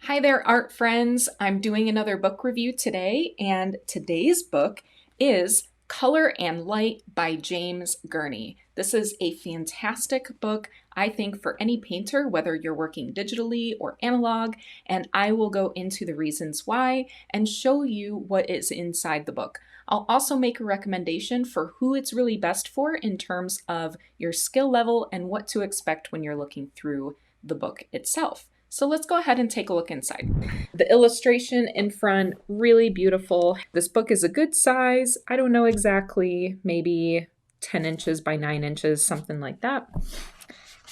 Hi there, art friends. I'm doing another book review today, and today's book is Color and Light by James Gurney. This is a fantastic book, I think, for any painter, whether you're working digitally or analog, and I will go into the reasons why and show you what is inside the book. I'll also make a recommendation for who it's really best for in terms of your skill level and what to expect when you're looking through the book itself. So let's go ahead and take a look inside. The illustration in front, really beautiful. This book is a good size. I don't know exactly, maybe 10 inches by 9 inches, something like that.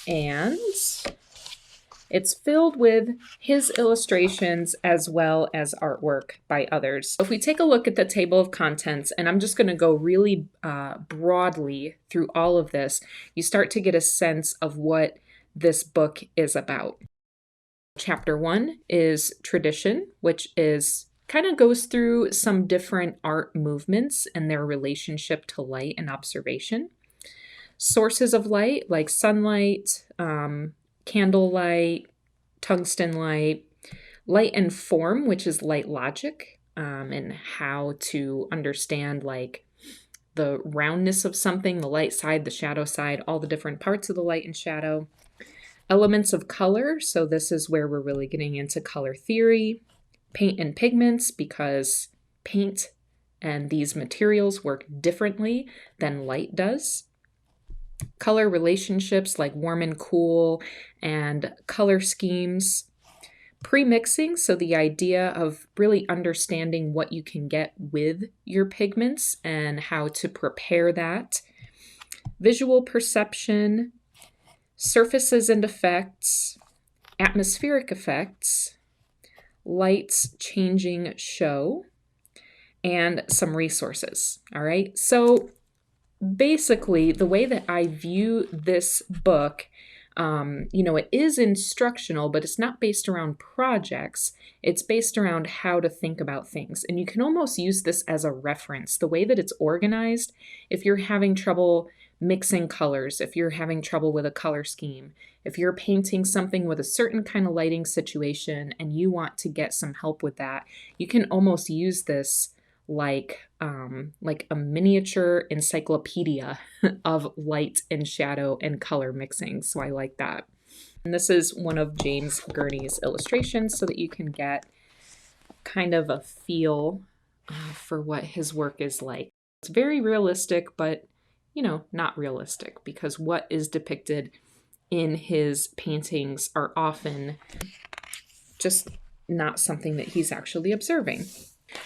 And it's filled with his illustrations as well as artwork by others. If we take a look at the table of contents, and I'm just going to go really broadly through all of this, you start to get a sense of what this book is about. Chapter 1 is tradition, which is kind of goes through some different art movements and their relationship to light and observation. Sources of light like sunlight, candlelight, tungsten light, light and form, which is light logic, and how to understand like the roundness of something, the light side, the shadow side, all the different parts of the light and shadow. Elements of color, so this is where we're really getting into color theory. Paint and pigments, because paint and these materials work differently than light does. Color relationships like warm and cool, and color schemes. Pre-mixing, so the idea of really understanding what you can get with your pigments and how to prepare that. Visual perception, surfaces and effects, atmospheric effects, lights changing show, and some resources. All right, so basically the way that I view this book, it is instructional, but it's not based around projects. It's based around how to think about things. And you can almost use this as a reference. The way that it's organized, if you're having trouble mixing colors, if you're having trouble with a color scheme, if you're painting something with a certain kind of lighting situation and you want to get some help with that, you can almost use this like a miniature encyclopedia of light and shadow and color mixing. So I like that. And this is one of James Gurney's illustrations so that you can get kind of a feel for what his work is like. It's very realistic, but not realistic, because what is depicted in his paintings are often just not something that he's actually observing.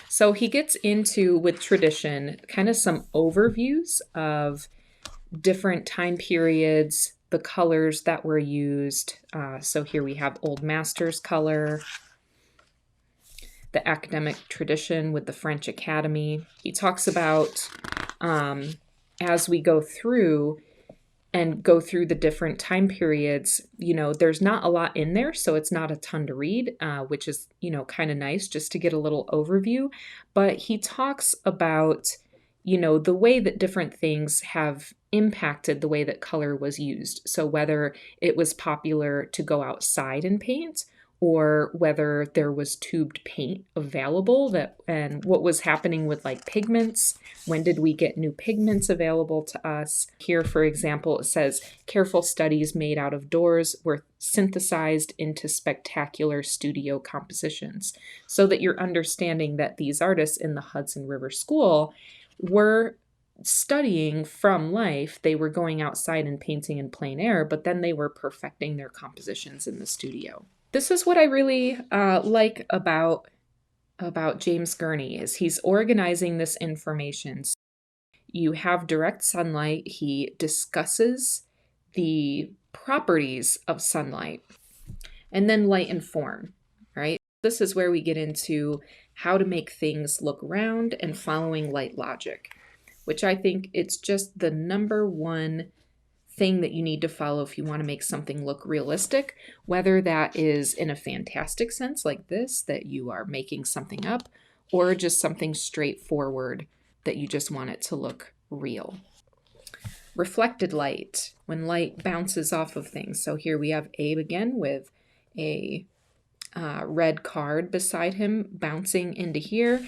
So he gets into, with tradition, kind of some overviews of different time periods, the colors that were used. So here we have Old Masters color, the academic tradition with the French Academy. He talks about, as we go through the different time periods, there's not a lot in there, so it's not a ton to read, which is, kind of nice just to get a little overview. But he talks about, the way that different things have impacted the way that color was used. So whether it was popular to go outside and paint, or whether there was tubed paint available, and what was happening with like pigments. When did we get new pigments available to us? Here, for example, it says careful studies made out of doors were synthesized into spectacular studio compositions, so that you're understanding that these artists in the Hudson River School were studying from life. They were going outside and painting in plein air, but then they were perfecting their compositions in the studio. This is what I really like about James Gurney, is he's organizing this information. You have direct sunlight. He discusses the properties of sunlight, and then light and form, right? This is where we get into how to make things look round and following light logic, which I think it's just the number one thing that you need to follow if you want to make something look realistic, whether that is in a fantastic sense like this, that you are making something up, or just something straightforward that you just want it to look real. Reflected light, when light bounces off of things. So here we have Abe again with a red card beside him bouncing into here.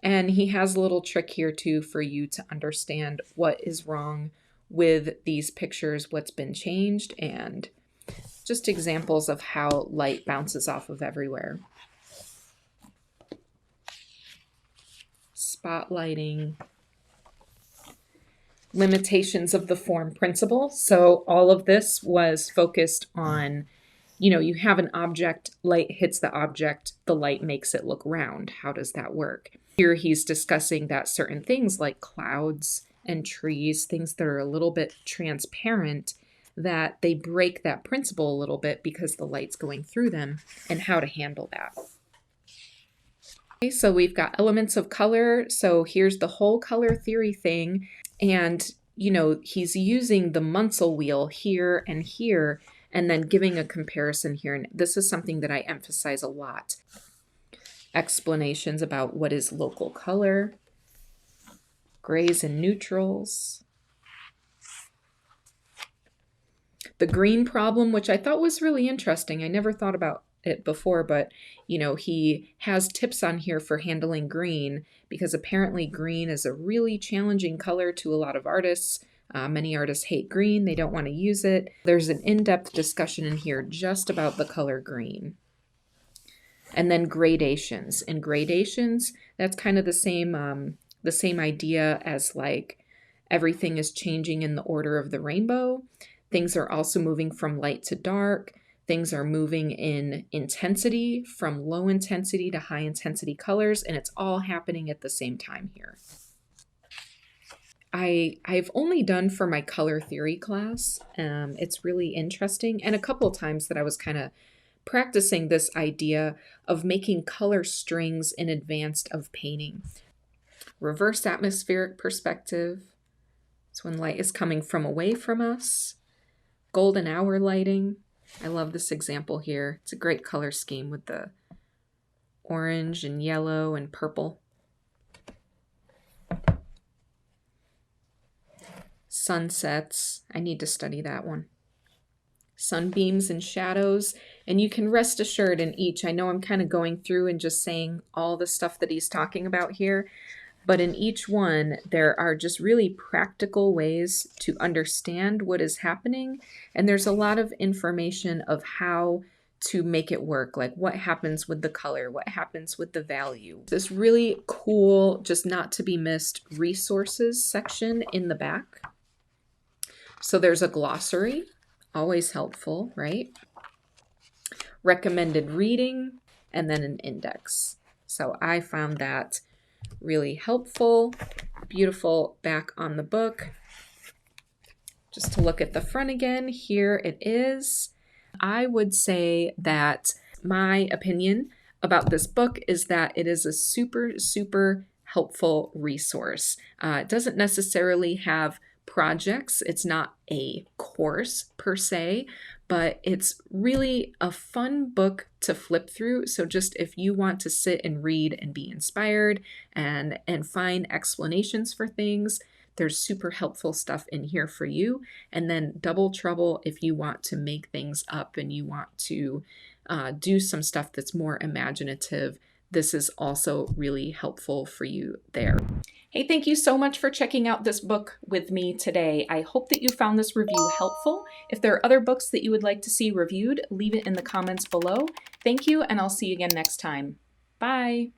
And he has a little trick here too for you to understand what is wrong with these pictures, what's been changed, and just examples of how light bounces off of everywhere. Spotlighting. Limitations of the form principle. So all of this was focused on, you have an object, light hits the object, the light makes it look round. How does that work? Here he's discussing that certain things like clouds and trees, things that are a little bit transparent, that they break that principle a little bit because the light's going through them, and how to handle that. Okay, so we've got elements of color. So here's the whole color theory thing. And, he's using the Munsell wheel here and here, and then giving a comparison here. And this is something that I emphasize a lot. Explanations about what is local color, grays and neutrals. The green problem, which I thought was really interesting. I never thought about it before, but he has tips on here for handling green, because apparently green is a really challenging color to a lot of artists. Many artists hate green. They don't want to use it. There's an in-depth discussion in here just about the color green. And then gradations. And gradations, that's kind of the same idea as like everything is changing in the order of the rainbow. Things are also moving from light to dark. Things are moving in intensity from low intensity to high intensity colors, and it's all happening at the same time here. I've only done for my color theory class. It's really interesting, and a couple of times that I was kind of practicing this idea of making color strings in advance of painting. Reverse atmospheric perspective. It's when light is coming from away from us. Golden hour lighting. I love this example here. It's a great color scheme with the orange and yellow and purple. Sunsets. I need to study that one. Sunbeams and shadows. And you can rest assured in each. I know I'm kind of going through and just saying all the stuff that he's talking about here. But in each one, there are just really practical ways to understand what is happening. And there's a lot of information of how to make it work, like what happens with the color, what happens with the value. This really cool, just not to be missed resources section in the back. So there's a glossary, always helpful, right? Recommended reading, and then an index. So I found that really helpful. Beautiful back on the book. Just to look at the front again, here it is. I would say that my opinion about this book is that it is a super, super helpful resource. It doesn't necessarily have projects. It's not a course per se, but it's really a fun book to flip through. So just if you want to sit and read and be inspired and find explanations for things, there's super helpful stuff in here for you. And then double trouble if you want to make things up and you want to do some stuff that's more imaginative. This is also really helpful for you there. Hey, thank you so much for checking out this book with me today. I hope that you found this review helpful. If there are other books that you would like to see reviewed, leave it in the comments below. Thank you, and I'll see you again next time. Bye.